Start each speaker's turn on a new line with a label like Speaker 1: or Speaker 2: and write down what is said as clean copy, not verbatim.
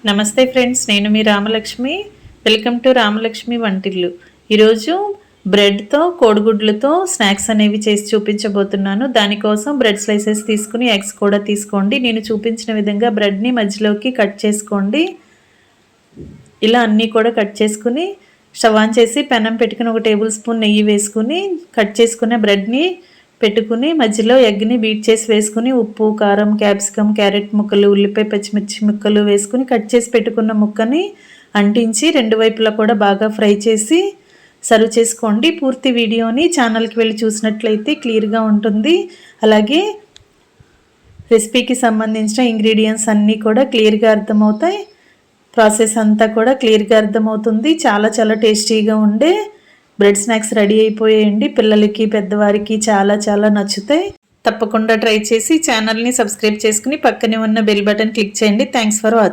Speaker 1: నమస్తే ఫ్రెండ్స్, నేను మీ రామలక్ష్మి. Welcome to Ramalakshmi Vantillu. ఈరోజు బ్రెడ్తో కోడిగుడ్లతో స్నాక్స్ అనేవి చేసి చూపించబోతున్నాను. దానికోసం బ్రెడ్ స్లైసెస్ తీసుకుని ఎగ్స్ కూడా తీసుకోండి. నేను చూపించిన విధంగా బ్రెడ్ని మధ్యలోకి కట్ చేసుకోండి. ఇలా అన్నీ కూడా కట్ చేసుకుని స్టవ్ ఆన్ చేసి పెనం పెట్టుకుని 1 టేబుల్ స్పూన్ నెయ్యి వేసుకుని కట్ చేసుకునే బ్రెడ్ని పెట్టుకుని మధ్యలో ఎగ్ని బీట్ చేసి వేసుకుని ఉప్పు, కారం, క్యాప్సికమ్, క్యారెట్ ముక్కలు, ఉల్లిపాయ, పచ్చిమిర్చి ముక్కలు వేసుకుని కట్ చేసి పెట్టుకున్న ముక్కని అంటించి 2 వైపులా కూడా బాగా ఫ్రై చేసి సర్వ్ చేసుకోండి. పూర్తి వీడియోని ఛానల్కి వెళ్ళి చూసినట్లయితే క్లియర్గా ఉంటుంది. అలాగే రెసిపీకి సంబంధించిన ఇంగ్రీడియంట్స్ అన్నీ కూడా క్లియర్గా అర్థమవుతాయి. ప్రాసెస్ అంతా కూడా క్లియర్గా అర్థమవుతుంది. చాలా చాలా టేస్టీగా ఉండే బ్రెడ్ స్నాక్స్ రెడీ అయిపోయాయండి. పిల్లలకి, పెద్దవారికి చాలా చాలా నచ్చుతాయి. తప్పకుండా ట్రై చేసి ఛానల్ని సబ్స్క్రైబ్ చేసుకుని పక్కనే ఉన్న బెల్ బటన్ క్లిక్ చేయండి. Thanks for watching.